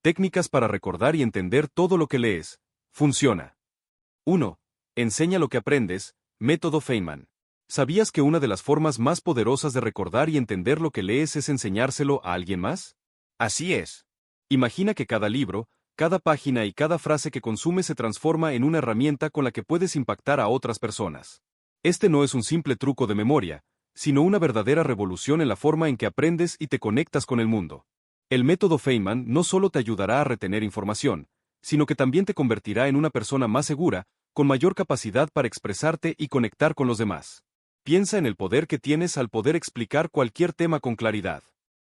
Técnicas para recordar y entender todo lo que lees. Funciona. 1. Enseña lo que aprendes. Método Feynman. ¿Sabías que una de las formas más poderosas de recordar y entender lo que lees es enseñárselo a alguien más? Así es. Imagina que cada libro, cada página y cada frase que consumes se transforma en una herramienta con la que puedes impactar a otras personas. Este no es un simple truco de memoria, sino una verdadera revolución en la forma en que aprendes y te conectas con el mundo. El método Feynman no solo te ayudará a retener información, sino que también te convertirá en una persona más segura, con mayor capacidad para expresarte y conectar con los demás. Piensa en el poder que tienes al poder explicar cualquier tema con claridad.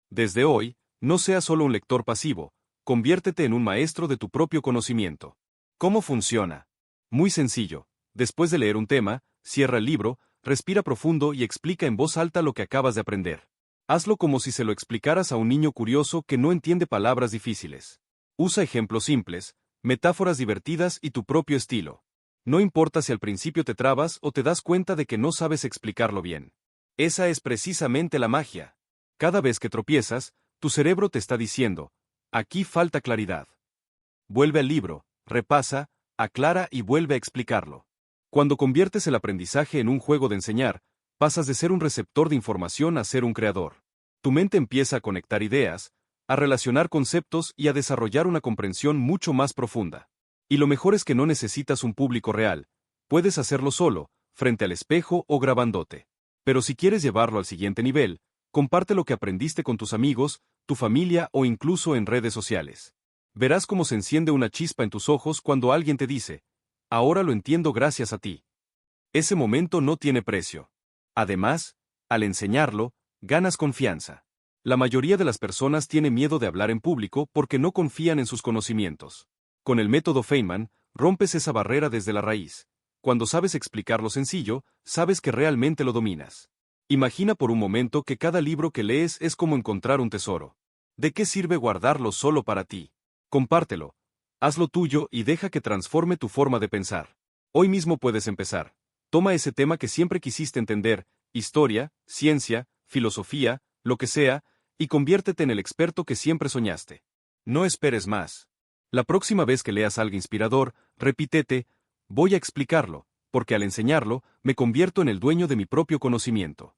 Desde hoy, no seas solo un lector pasivo, conviértete en un maestro de tu propio conocimiento. ¿Cómo funciona? Muy sencillo. Después de leer un tema, cierra el libro, respira profundo y explica en voz alta lo que acabas de aprender. Hazlo como si se lo explicaras a un niño curioso que no entiende palabras difíciles. Usa ejemplos simples, metáforas divertidas y tu propio estilo. No importa si al principio te trabas o te das cuenta de que no sabes explicarlo bien. Esa es precisamente la magia. Cada vez que tropiezas, tu cerebro te está diciendo, aquí falta claridad. Vuelve al libro, repasa, aclara y vuelve a explicarlo. Cuando conviertes el aprendizaje en un juego de enseñar, pasas de ser un receptor de información a ser un creador. Tu mente empieza a conectar ideas, a relacionar conceptos y a desarrollar una comprensión mucho más profunda. Y lo mejor es que no necesitas un público real, puedes hacerlo solo, frente al espejo o grabándote. Pero si quieres llevarlo al siguiente nivel, comparte lo que aprendiste con tus amigos, tu familia o incluso en redes sociales. Verás cómo se enciende una chispa en tus ojos cuando alguien te dice, ahora lo entiendo gracias a ti. Ese momento no tiene precio. Además, al enseñarlo, ganas confianza. La mayoría de las personas tiene miedo de hablar en público porque no confían en sus conocimientos. Con el método Feynman, rompes esa barrera desde la raíz. Cuando sabes explicar lo sencillo, sabes que realmente lo dominas. Imagina por un momento que cada libro que lees es como encontrar un tesoro. ¿De qué sirve guardarlo solo para ti? Compártelo. Hazlo tuyo y deja que transforme tu forma de pensar. Hoy mismo puedes empezar. Toma ese tema que siempre quisiste entender, historia, ciencia, filosofía, lo que sea, y conviértete en el experto que siempre soñaste. No esperes más. La próxima vez que leas algo inspirador, repítete, voy a explicarlo, porque al enseñarlo, me convierto en el dueño de mi propio conocimiento.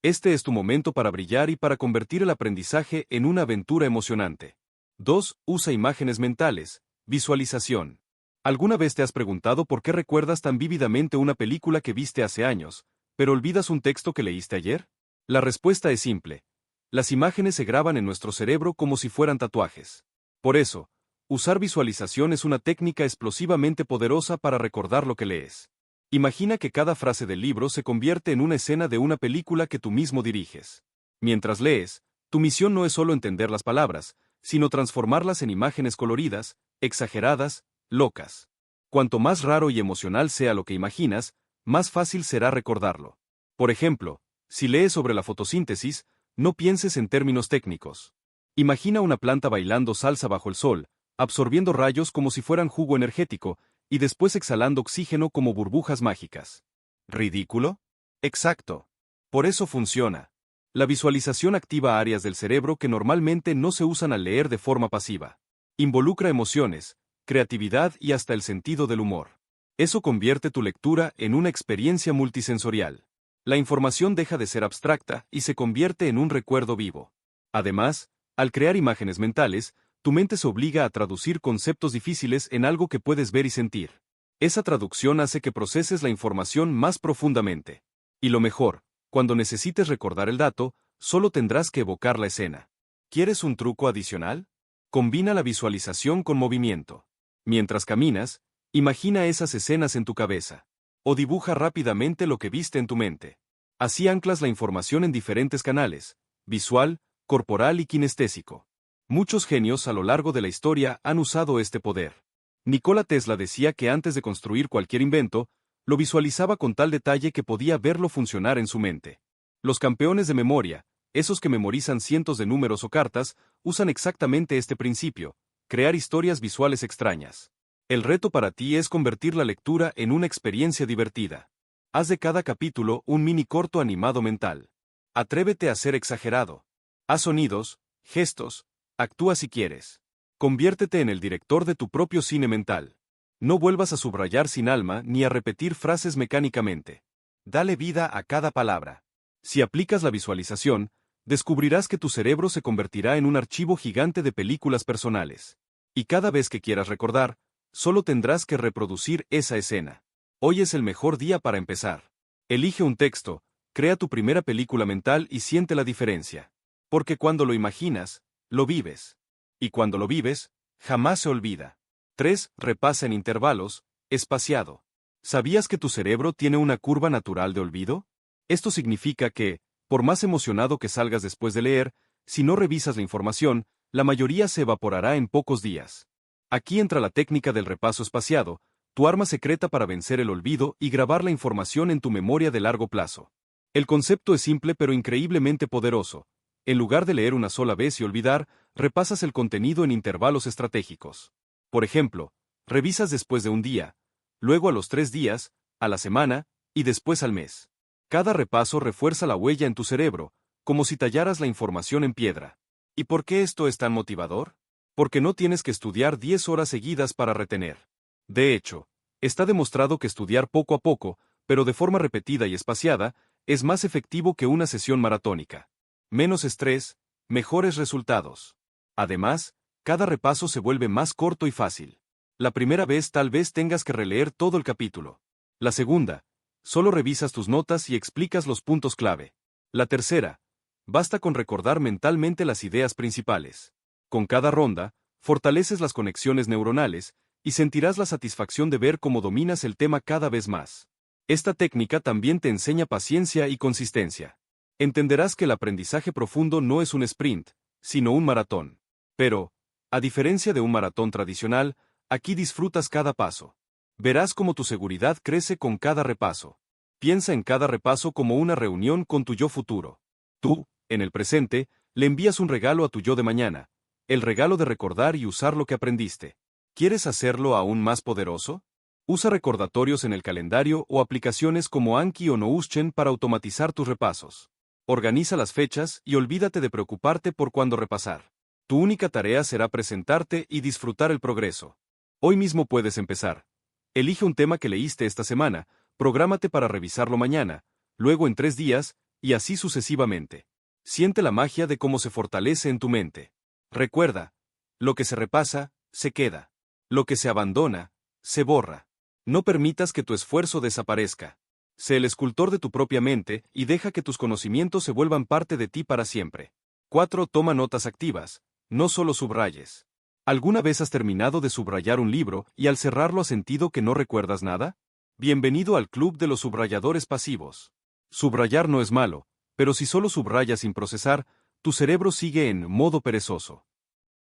Este es tu momento para brillar y para convertir el aprendizaje en una aventura emocionante. 2. Usa imágenes mentales. Visualización. ¿Alguna vez te has preguntado por qué recuerdas tan vívidamente una película que viste hace años, pero olvidas un texto que leíste ayer? La respuesta es simple. Las imágenes se graban en nuestro cerebro como si fueran tatuajes. Por eso, usar visualización es una técnica explosivamente poderosa para recordar lo que lees. Imagina que cada frase del libro se convierte en una escena de una película que tú mismo diriges. Mientras lees, tu misión no es solo entender las palabras, sino transformarlas en imágenes coloridas, exageradas, locas. Cuanto más raro y emocional sea lo que imaginas, más fácil será recordarlo. Por ejemplo, si lees sobre la fotosíntesis, no pienses en términos técnicos. Imagina una planta bailando salsa bajo el sol, absorbiendo rayos como si fueran jugo energético, y después exhalando oxígeno como burbujas mágicas. ¿Ridículo? Exacto. Por eso funciona. La visualización activa áreas del cerebro que normalmente no se usan al leer de forma pasiva. Involucra emociones, creatividad y hasta el sentido del humor. Eso convierte tu lectura en una experiencia multisensorial. La información deja de ser abstracta y se convierte en un recuerdo vivo. Además, al crear imágenes mentales, tu mente se obliga a traducir conceptos difíciles en algo que puedes ver y sentir. Esa traducción hace que proceses la información más profundamente. Y lo mejor, cuando necesites recordar el dato, solo tendrás que evocar la escena. ¿Quieres un truco adicional? Combina la visualización con movimiento. Mientras caminas, imagina esas escenas en tu cabeza. O dibuja rápidamente lo que viste en tu mente. Así anclas la información en diferentes canales: visual, corporal y kinestésico. Muchos genios a lo largo de la historia han usado este poder. Nikola Tesla decía que antes de construir cualquier invento, lo visualizaba con tal detalle que podía verlo funcionar en su mente. Los campeones de memoria, esos que memorizan cientos de números o cartas, usan exactamente este principio: crear historias visuales extrañas. El reto para ti es convertir la lectura en una experiencia divertida. Haz de cada capítulo un mini corto animado mental. Atrévete a ser exagerado. Haz sonidos, gestos, actúa si quieres. Conviértete en el director de tu propio cine mental. No vuelvas a subrayar sin alma ni a repetir frases mecánicamente. Dale vida a cada palabra. Si aplicas la visualización, descubrirás que tu cerebro se convertirá en un archivo gigante de películas personales. Y cada vez que quieras recordar, solo tendrás que reproducir esa escena. Hoy es el mejor día para empezar. Elige un texto, crea tu primera película mental y siente la diferencia. Porque cuando lo imaginas, lo vives. Y cuando lo vives, jamás se olvida. 3. Repasa en intervalos, espaciado. ¿Sabías que tu cerebro tiene una curva natural de olvido? Esto significa que, por más emocionado que salgas después de leer, si no revisas la información, la mayoría se evaporará en pocos días. Aquí entra la técnica del repaso espaciado, tu arma secreta para vencer el olvido y grabar la información en tu memoria de largo plazo. El concepto es simple pero increíblemente poderoso. En lugar de leer una sola vez y olvidar, repasas el contenido en intervalos estratégicos. Por ejemplo, revisas después de un día, luego a los 3 días, a la semana, y después al mes. Cada repaso refuerza la huella en tu cerebro, como si tallaras la información en piedra. ¿Y por qué esto es tan motivador? Porque no tienes que estudiar 10 horas seguidas para retener. De hecho, está demostrado que estudiar poco a poco, pero de forma repetida y espaciada, es más efectivo que una sesión maratónica. Menos estrés, mejores resultados. Además, cada repaso se vuelve más corto y fácil. La primera vez tal vez tengas que releer todo el capítulo. La segunda, solo revisas tus notas y explicas los puntos clave. La tercera, basta con recordar mentalmente las ideas principales. Con cada ronda, fortaleces las conexiones neuronales y sentirás la satisfacción de ver cómo dominas el tema cada vez más. Esta técnica también te enseña paciencia y consistencia. Entenderás que el aprendizaje profundo no es un sprint, sino un maratón. Pero, a diferencia de un maratón tradicional, aquí disfrutas cada paso. Verás cómo tu seguridad crece con cada repaso. Piensa en cada repaso como una reunión con tu yo futuro. Tú, en el presente, le envías un regalo a tu yo de mañana, el regalo de recordar y usar lo que aprendiste. ¿Quieres hacerlo aún más poderoso? Usa recordatorios en el calendario o aplicaciones como Anki o Notion para automatizar tus repasos. Organiza las fechas y olvídate de preocuparte por cuándo repasar. Tu única tarea será presentarte y disfrutar el progreso. Hoy mismo puedes empezar. Elige un tema que leíste esta semana, prográmate para revisarlo mañana, luego en 3 días, y así sucesivamente. Siente la magia de cómo se fortalece en tu mente. Recuerda, lo que se repasa, se queda. Lo que se abandona, se borra. No permitas que tu esfuerzo desaparezca. Sé el escultor de tu propia mente y deja que tus conocimientos se vuelvan parte de ti para siempre. 4. Toma notas activas. No solo subrayes. ¿Alguna vez has terminado de subrayar un libro y al cerrarlo has sentido que no recuerdas nada? Bienvenido al club de los subrayadores pasivos. Subrayar no es malo, pero si solo subrayas sin procesar, tu cerebro sigue en modo perezoso.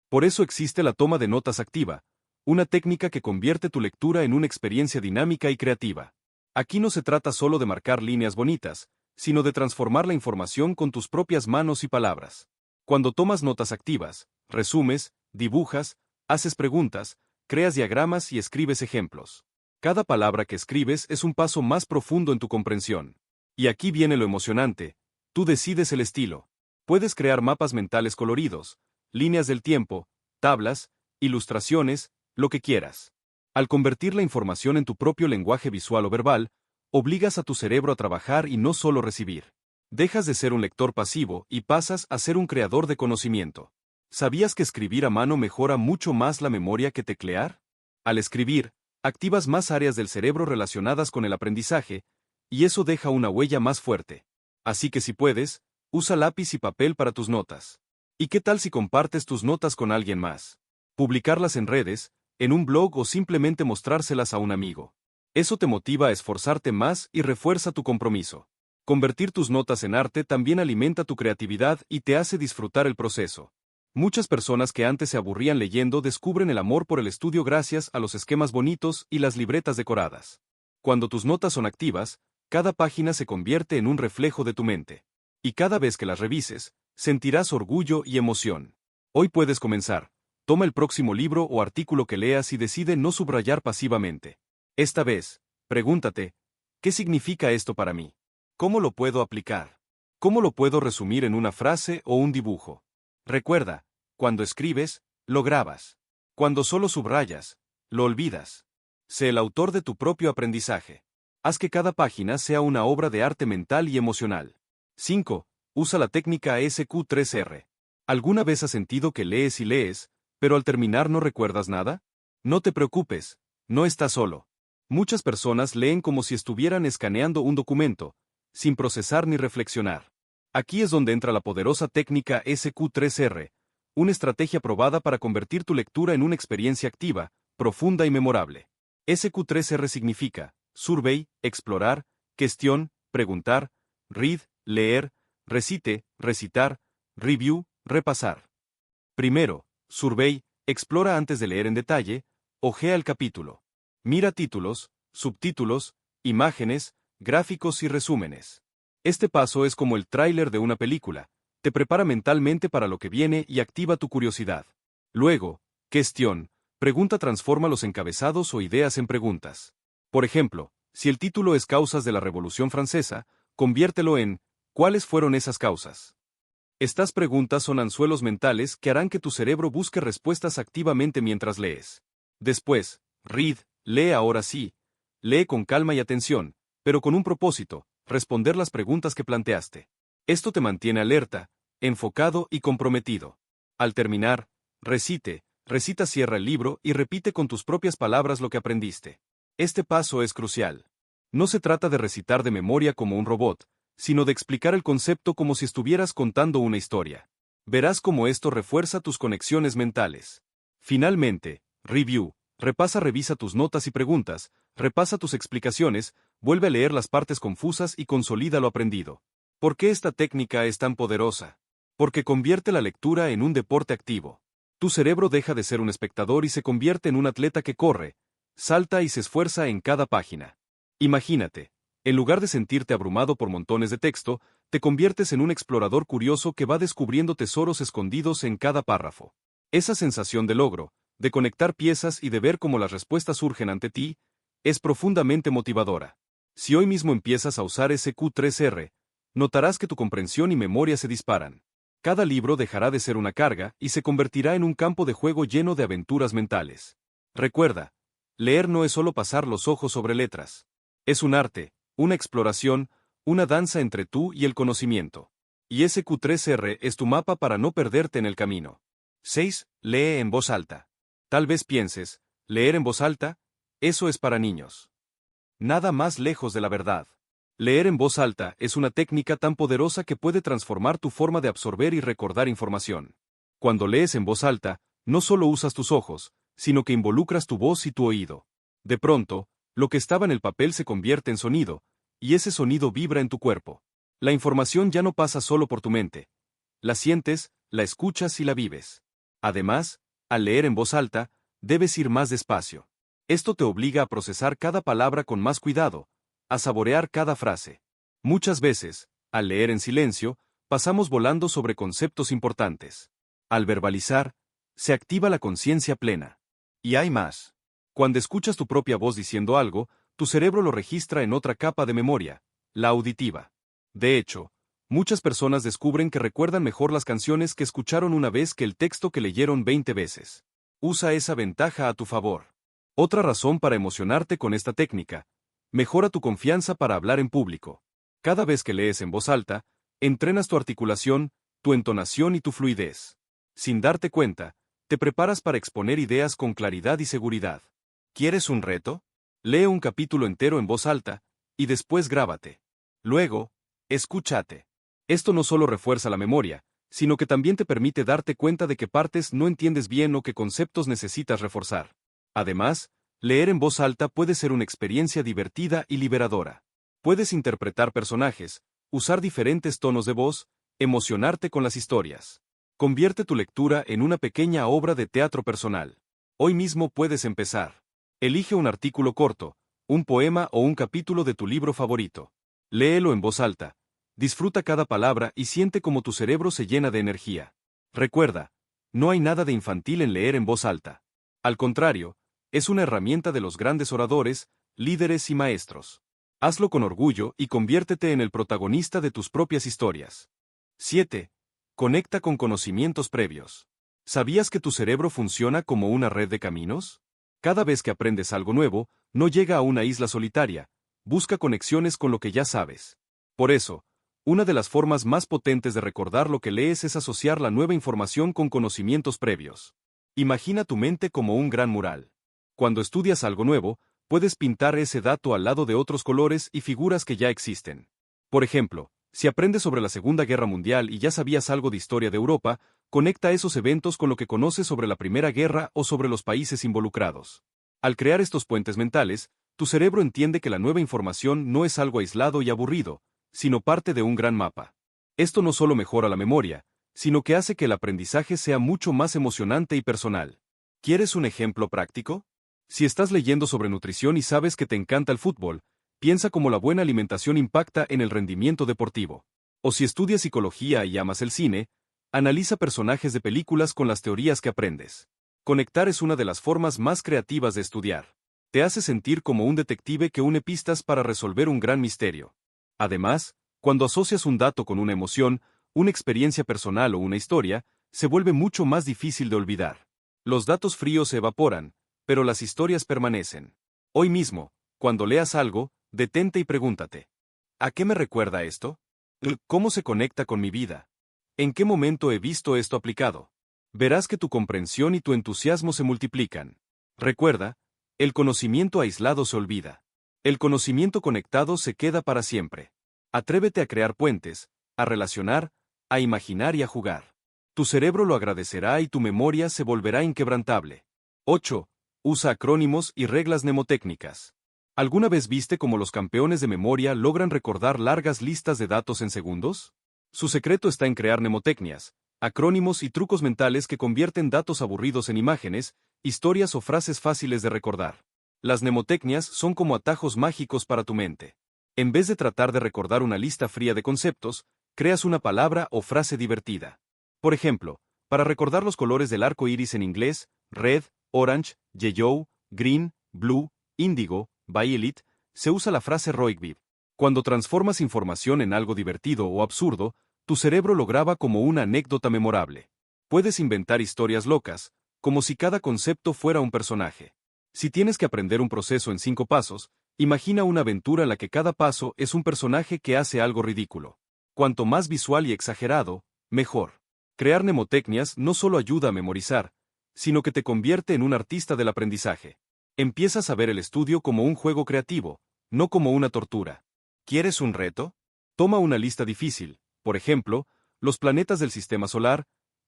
Por eso existe la toma de notas activa, una técnica que convierte tu lectura en una experiencia dinámica y creativa. Aquí no se trata solo de marcar líneas bonitas, sino de transformar la información con tus propias manos y palabras. Cuando tomas notas activas, resumes, dibujas, haces preguntas, creas diagramas y escribes ejemplos. Cada palabra que escribes es un paso más profundo en tu comprensión. Y aquí viene lo emocionante, tú decides el estilo. Puedes crear mapas mentales coloridos, líneas del tiempo, tablas, ilustraciones, lo que quieras. Al convertir la información en tu propio lenguaje visual o verbal, obligas a tu cerebro a trabajar y no solo recibir. Dejas de ser un lector pasivo y pasas a ser un creador de conocimiento. ¿Sabías que escribir a mano mejora mucho más la memoria que teclear? Al escribir, activas más áreas del cerebro relacionadas con el aprendizaje, y eso deja una huella más fuerte. Así que si puedes, usa lápiz y papel para tus notas. ¿Y qué tal si compartes tus notas con alguien más? Publicarlas en redes, en un blog o simplemente mostrárselas a un amigo. Eso te motiva a esforzarte más y refuerza tu compromiso. Convertir tus notas en arte también alimenta tu creatividad y te hace disfrutar el proceso. Muchas personas que antes se aburrían leyendo descubren el amor por el estudio gracias a los esquemas bonitos y las libretas decoradas. Cuando tus notas son activas, cada página se convierte en un reflejo de tu mente. Y cada vez que las revises, sentirás orgullo y emoción. Hoy puedes comenzar. Toma el próximo libro o artículo que leas y decide no subrayar pasivamente. Esta vez, pregúntate, ¿qué significa esto para mí? ¿Cómo lo puedo aplicar? ¿Cómo lo puedo resumir en una frase o un dibujo? Recuerda, cuando escribes, lo grabas. Cuando solo subrayas, lo olvidas. Sé el autor de tu propio aprendizaje. Haz que cada página sea una obra de arte mental y emocional. 5. Usa la técnica SQ3R. ¿Alguna vez has sentido que lees y lees, pero al terminar no recuerdas nada? No te preocupes, no estás solo. Muchas personas leen como si estuvieran escaneando un documento, sin procesar ni reflexionar. Aquí es donde entra la poderosa técnica SQ3R, una estrategia probada para convertir tu lectura en una experiencia activa, profunda y memorable. SQ3R significa survey, explorar, cuestión, preguntar, read, leer, recite, recitar, review, repasar. Primero, survey, explora antes de leer en detalle, ojea el capítulo. Mira títulos, subtítulos, imágenes, gráficos y resúmenes. Este paso es como el tráiler de una película, te prepara mentalmente para lo que viene y activa tu curiosidad. Luego, cuestión, pregunta transforma los encabezados o ideas en preguntas. Por ejemplo, si el título es Causas de la Revolución Francesa, conviértelo en ¿cuáles fueron esas causas? Estas preguntas son anzuelos mentales que harán que tu cerebro busque respuestas activamente mientras lees. Después, read, lee ahora sí. Lee con calma y atención, pero con un propósito, responder las preguntas que planteaste. Esto te mantiene alerta, enfocado y comprometido. Al terminar, recita, cierra el libro y repite con tus propias palabras lo que aprendiste. Este paso es crucial. No se trata de recitar de memoria como un robot, sino de explicar el concepto como si estuvieras contando una historia. Verás cómo esto refuerza tus conexiones mentales. Finalmente, review. Revisa tus notas y preguntas, repasa tus explicaciones, vuelve a leer las partes confusas y consolida lo aprendido. ¿Por qué esta técnica es tan poderosa? Porque convierte la lectura en un deporte activo. Tu cerebro deja de ser un espectador y se convierte en un atleta que corre, salta y se esfuerza en cada página. Imagínate, en lugar de sentirte abrumado por montones de texto, te conviertes en un explorador curioso que va descubriendo tesoros escondidos en cada párrafo. Esa sensación de logro, de conectar piezas y de ver cómo las respuestas surgen ante ti, es profundamente motivadora. Si hoy mismo empiezas a usar SQ3R, notarás que tu comprensión y memoria se disparan. Cada libro dejará de ser una carga y se convertirá en un campo de juego lleno de aventuras mentales. Recuerda, leer no es solo pasar los ojos sobre letras. Es un arte, una exploración, una danza entre tú y el conocimiento. Y SQ3R es tu mapa para no perderte en el camino. 6. Lee en voz alta. Tal vez pienses, leer en voz alta, eso es para niños. Nada más lejos de la verdad. Leer en voz alta es una técnica tan poderosa que puede transformar tu forma de absorber y recordar información. Cuando lees en voz alta, no solo usas tus ojos, sino que involucras tu voz y tu oído. De pronto, lo que estaba en el papel se convierte en sonido, y ese sonido vibra en tu cuerpo. La información ya no pasa solo por tu mente. La sientes, la escuchas y la vives. Además, al leer en voz alta, debes ir más despacio. Esto te obliga a procesar cada palabra con más cuidado, a saborear cada frase. Muchas veces, al leer en silencio, pasamos volando sobre conceptos importantes. Al verbalizar, se activa la conciencia plena. Y hay más. Cuando escuchas tu propia voz diciendo algo, tu cerebro lo registra en otra capa de memoria, la auditiva. De hecho, muchas personas descubren que recuerdan mejor las canciones que escucharon una vez que el texto que leyeron 20 veces. Usa esa ventaja a tu favor. Otra razón para emocionarte con esta técnica: mejora tu confianza para hablar en público. Cada vez que lees en voz alta, entrenas tu articulación, tu entonación y tu fluidez. Sin darte cuenta, te preparas para exponer ideas con claridad y seguridad. ¿Quieres un reto? Lee un capítulo entero en voz alta, y después grábate. Luego, escúchate. Esto no solo refuerza la memoria, sino que también te permite darte cuenta de qué partes no entiendes bien o qué conceptos necesitas reforzar. Además, leer en voz alta puede ser una experiencia divertida y liberadora. Puedes interpretar personajes, usar diferentes tonos de voz, emocionarte con las historias. Convierte tu lectura en una pequeña obra de teatro personal. Hoy mismo puedes empezar. Elige un artículo corto, un poema o un capítulo de tu libro favorito. Léelo en voz alta. Disfruta cada palabra y siente cómo tu cerebro se llena de energía. Recuerda, no hay nada de infantil en leer en voz alta. Al contrario, es una herramienta de los grandes oradores, líderes y maestros. Hazlo con orgullo y conviértete en el protagonista de tus propias historias. 7. Conecta con conocimientos previos. ¿Sabías que tu cerebro funciona como una red de caminos? Cada vez que aprendes algo nuevo, no llega a una isla solitaria, busca conexiones con lo que ya sabes. Por eso, una de las formas más potentes de recordar lo que lees es asociar la nueva información con conocimientos previos. Imagina tu mente como un gran mural. Cuando estudias algo nuevo, puedes pintar ese dato al lado de otros colores y figuras que ya existen. Por ejemplo, si aprendes sobre la Segunda Guerra Mundial y ya sabías algo de historia de Europa, conecta esos eventos con lo que conoces sobre la Primera Guerra o sobre los países involucrados. Al crear estos puentes mentales, tu cerebro entiende que la nueva información no es algo aislado y aburrido, sino parte de un gran mapa. Esto no solo mejora la memoria, sino que hace que el aprendizaje sea mucho más emocionante y personal. ¿Quieres un ejemplo práctico? Si estás leyendo sobre nutrición y sabes que te encanta el fútbol, piensa cómo la buena alimentación impacta en el rendimiento deportivo. O si estudias psicología y amas el cine, analiza personajes de películas con las teorías que aprendes. Conectar es una de las formas más creativas de estudiar. Te hace sentir como un detective que une pistas para resolver un gran misterio. Además, cuando asocias un dato con una emoción, una experiencia personal o una historia, se vuelve mucho más difícil de olvidar. Los datos fríos se evaporan, pero las historias permanecen. Hoy mismo, cuando leas algo, detente y pregúntate: ¿a qué me recuerda esto? ¿Cómo se conecta con mi vida? ¿En qué momento he visto esto aplicado? Verás que tu comprensión y tu entusiasmo se multiplican. Recuerda, el conocimiento aislado se olvida. El conocimiento conectado se queda para siempre. Atrévete a crear puentes, a relacionar, a imaginar y a jugar. Tu cerebro lo agradecerá y tu memoria se volverá inquebrantable. 8. Usa acrónimos y reglas mnemotécnicas. ¿Alguna vez viste cómo los campeones de memoria logran recordar largas listas de datos en segundos? Su secreto está en crear mnemotecnias, acrónimos y trucos mentales que convierten datos aburridos en imágenes, historias o frases fáciles de recordar. Las mnemotecnias son como atajos mágicos para tu mente. En vez de tratar de recordar una lista fría de conceptos, creas una palabra o frase divertida. Por ejemplo, para recordar los colores del arco iris en inglés, red, orange, yellow, green, blue, índigo, violet, se usa la frase Roigviv. Cuando transformas información en algo divertido o absurdo, tu cerebro lo graba como una anécdota memorable. Puedes inventar historias locas, como si cada concepto fuera un personaje. Si tienes que aprender un proceso en 5 pasos, imagina una aventura en la que cada paso es un personaje que hace algo ridículo. Cuanto más visual y exagerado, mejor. Crear mnemotecnias no solo ayuda a memorizar, sino que te convierte en un artista del aprendizaje. Empiezas a ver el estudio como un juego creativo, no como una tortura. ¿Quieres un reto? Toma una lista difícil, por ejemplo, los planetas del sistema solar,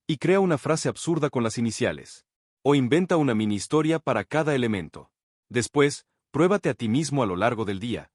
y crea una frase absurda con las iniciales. O inventa una mini historia para cada elemento. Después, pruébate a ti mismo a lo largo del día.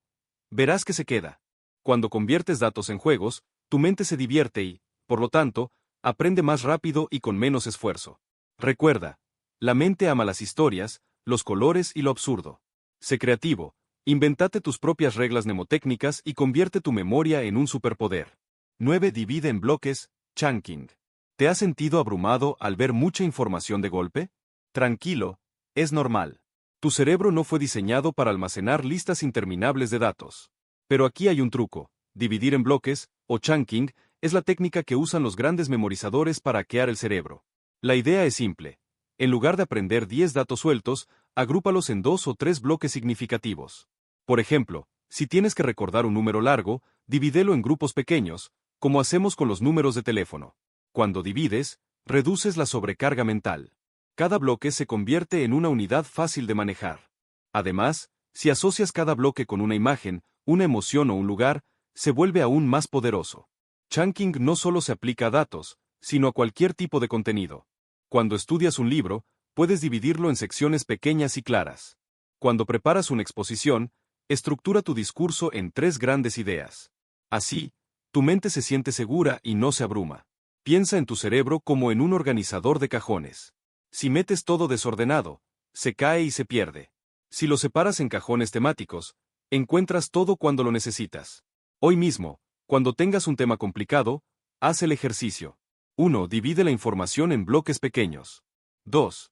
Verás que se queda. Cuando conviertes datos en juegos, tu mente se divierte y, por lo tanto, aprende más rápido y con menos esfuerzo. Recuerda, la mente ama las historias, los colores y lo absurdo. Sé creativo, inventate tus propias reglas mnemotécnicas y convierte tu memoria en un superpoder. 9. Divide en bloques, chunking. ¿Te has sentido abrumado al ver mucha información de golpe? Tranquilo, es normal. Tu cerebro no fue diseñado para almacenar listas interminables de datos. Pero aquí hay un truco: dividir en bloques, o chunking, es la técnica que usan los grandes memorizadores para hackear el cerebro. La idea es simple. En lugar de aprender 10 datos sueltos, agrúpalos en 2 o 3 bloques significativos. Por ejemplo, si tienes que recordar un número largo, divídelo en grupos pequeños, como hacemos con los números de teléfono. Cuando divides, reduces la sobrecarga mental. Cada bloque se convierte en una unidad fácil de manejar. Además, si asocias cada bloque con una imagen, una emoción o un lugar, se vuelve aún más poderoso. Chunking no solo se aplica a datos, sino a cualquier tipo de contenido. Cuando estudias un libro, puedes dividirlo en secciones pequeñas y claras. Cuando preparas una exposición, estructura tu discurso en 3 grandes ideas. Así, tu mente se siente segura y no se abruma. Piensa en tu cerebro como en un organizador de cajones. Si metes todo desordenado, se cae y se pierde. Si lo separas en cajones temáticos, encuentras todo cuando lo necesitas. Hoy mismo, cuando tengas un tema complicado, haz el ejercicio. 1. Divide la información en bloques pequeños. 2.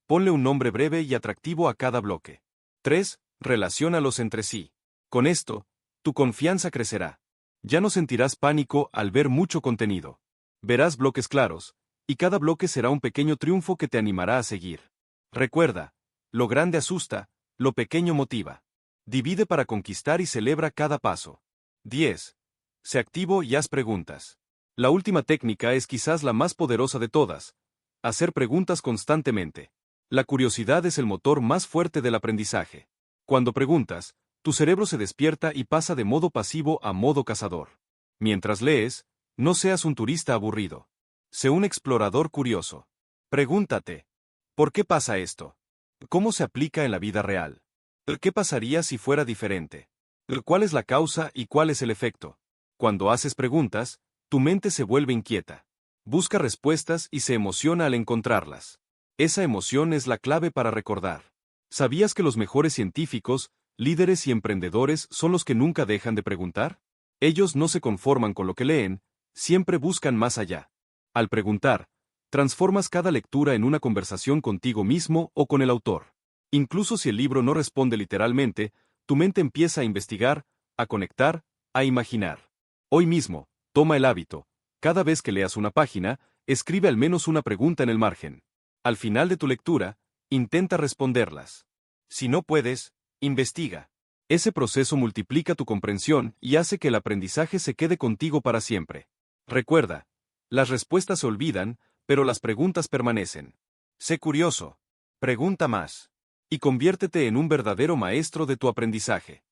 Ponle un nombre breve y atractivo a cada bloque. 3. Relaciónalos entre sí. Con esto, tu confianza crecerá. Ya no sentirás pánico al ver mucho contenido. Verás bloques claros, y cada bloque será un pequeño triunfo que te animará a seguir. Recuerda, lo grande asusta, lo pequeño motiva. Divide para conquistar y celebra cada paso. 10. Sé activo y haz preguntas. La última técnica es quizás la más poderosa de todas. Hacer preguntas constantemente. La curiosidad es el motor más fuerte del aprendizaje. Cuando preguntas, tu cerebro se despierta y pasa de modo pasivo a modo cazador. Mientras lees, no seas un turista aburrido. Sé un explorador curioso. Pregúntate, ¿por qué pasa esto? ¿Cómo se aplica en la vida real? ¿Qué pasaría si fuera diferente? ¿Cuál es la causa y cuál es el efecto? Cuando haces preguntas, tu mente se vuelve inquieta. Busca respuestas y se emociona al encontrarlas. Esa emoción es la clave para recordar. ¿Sabías que los mejores científicos, líderes y emprendedores son los que nunca dejan de preguntar? Ellos no se conforman con lo que leen, siempre buscan más allá. Al preguntar, transformas cada lectura en una conversación contigo mismo o con el autor. Incluso si el libro no responde literalmente, tu mente empieza a investigar, a conectar, a imaginar. Hoy mismo, toma el hábito. Cada vez que leas una página, escribe al menos una pregunta en el margen. Al final de tu lectura, intenta responderlas. Si no puedes, investiga. Ese proceso multiplica tu comprensión y hace que el aprendizaje se quede contigo para siempre. Recuerda, las respuestas se olvidan, pero las preguntas permanecen. Sé curioso. Pregunta más. Y conviértete en un verdadero maestro de tu aprendizaje.